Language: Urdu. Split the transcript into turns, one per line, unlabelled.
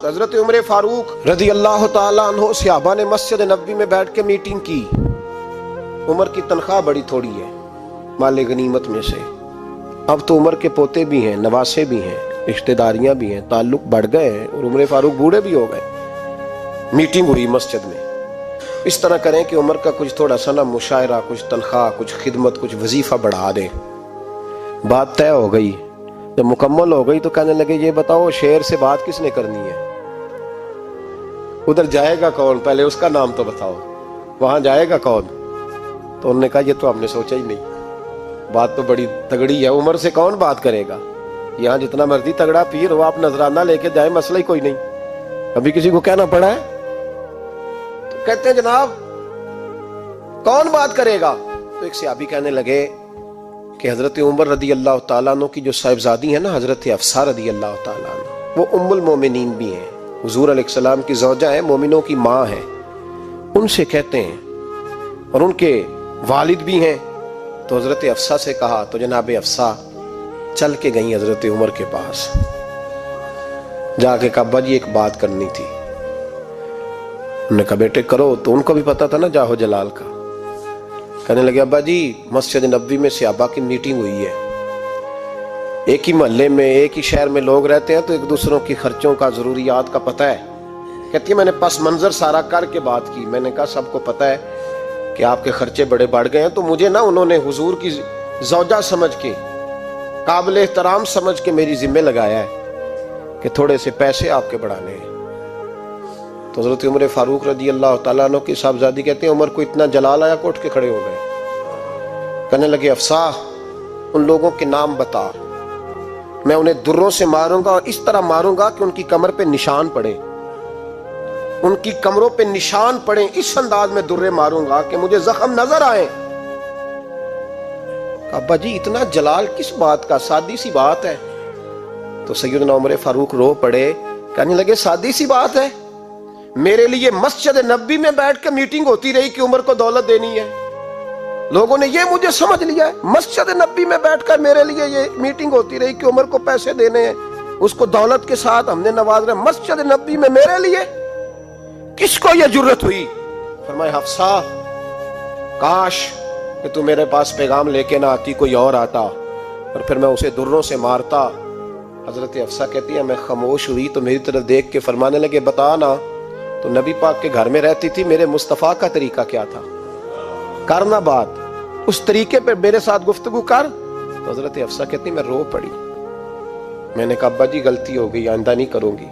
حضرت عمر فاروق رضی اللہ تعالیٰ عنہ صحابہ نے مسجد نبوی میں بیٹھ کے میٹنگ کی. عمر کی تنخواہ بڑی تھوڑی ہے مال غنیمت میں سے. اب تو عمر کے پوتے بھی ہیں، نواسے بھی ہیں، رشتہ داریاں بھی ہیں، تعلق بڑھ گئے ہیں اور عمر فاروق بوڑھے بھی ہو گئے. میٹنگ ہوئی مسجد میں. اس طرح کریں کہ عمر کا کچھ تھوڑا سا نا مشاعرہ، کچھ تنخواہ، کچھ خدمت، کچھ وظیفہ بڑھا دیں. بات طے ہو گئی. جب مکمل ہو گئی تو کہنے لگے یہ بتاؤ شیر سے بات کس نے کرنی ہے؟ ادھر جائے گا کون؟ پہلے اس کا نام تو بتاؤ. وہاں جائے گا کون؟ تو انہوں نے کہا یہ تو ہم نے سوچا ہی نہیں. بات تو بڑی تگڑی ہے، عمر سے کون بات کرے گا؟ یہاں جتنا مرضی تگڑا پیر ہو، آپ نذرانہ لے کے جائیں، مسئلہ ہی کوئی نہیں. ابھی کسی کو کہنا پڑا ہے؟ تو کہتے ہیں جناب کون بات کرے گا؟ تو ایک صحابی کہنے لگے کہ حضرت عمر رضی اللہ تعالیٰ عنہ کی جو صاحبزادی ہیں نا حضرت حفصہ رضی اللہ تعالیٰ عنہ، وہ ام المومنین بھی ہیں، حضور علیہ السلام کی زوجہ ہیں، مومنوں کی ماں ہیں. ان سے کہتے ہیں اور ان کے والد بھی ہیں. تو حضرت حفصہ سے کہا تو جناب حفصہ چل کے گئیں حضرت عمر کے پاس. جا کے کہا ابا جی ایک بات کرنی تھی. انہوں نے کہا بیٹے کرو. تو ان کو بھی پتا تھا نا جاہو جلال کا. کہنے لگے ابا جی مسجد نبوی میں صحابہ کی میٹنگ ہوئی ہے. ایک ہی محلے میں ایک ہی شہر میں لوگ رہتے ہیں تو ایک دوسروں کی خرچوں کا ضروریات کا پتہ ہے. کہتی ہے میں نے پس منظر سارا کر کے بات کی. میں نے کہا سب کو پتہ ہے کہ آپ کے خرچے بڑے بڑھ گئے ہیں، تو مجھے نا انہوں نے حضور کی زوجہ سمجھ کے، قابل احترام سمجھ کے میری ذمہ لگایا ہے کہ تھوڑے سے پیسے آپ کے بڑھانے ہیں. تو حضرت عمر فاروق رضی اللہ تعالیٰ عنہ کی صاحبزادی کہتے ہیں عمر کو اتنا جلال آیا کہ اٹھ کے کھڑے ہو گئے. کہنے لگے حفصہ ان لوگوں کے نام بتا، میں انہیں دروں سے ماروں گا اور اس طرح ماروں گا کہ ان کی کمر پہ نشان پڑے، ان کی کمروں پہ نشان پڑے. اس انداز میں درے ماروں گا کہ مجھے زخم نظر آئے. ابا جی اتنا جلال کس بات کا؟ سادی سی بات ہے. تو سیدنا عمر فاروق رو پڑے. کہنے لگے سادی سی بات ہے؟ میرے لیے مسجد نبوی میں بیٹھ کے میٹنگ ہوتی رہی کہ عمر کو دولت دینی ہے. لوگوں نے یہ مجھے سمجھ لیا ہے، مسجد نبوی میں بیٹھ کر میرے لیے یہ میٹنگ ہوتی رہی کہ عمر کو پیسے دینے ہیں، اس کو دولت کے ساتھ ہم نے نواز رہے. مسجد نبوی میں میرے لیے کس کو یہ جرت ہوئی؟ فرمایا حفصہ کاش کہ تو میرے پاس پیغام لے کے نہ آتی، کوئی اور آتا اور پھر میں اسے دروں سے مارتا. حضرت حفصہ کہتی ہے میں خاموش ہوئی تو میری طرف دیکھ کے فرمانے لگے بتا نا تو نبی پاک کے گھر میں رہتی تھی، میرے مصطفیٰ کا طریقہ کیا تھا؟ کرنا بات اس طریقے پہ میرے ساتھ گفتگو کر. تو حضرت حفصہ کہتی میں رو پڑی. میں نے کہا ابا جی غلطی ہو گئی، آئندہ نہیں کروں گی.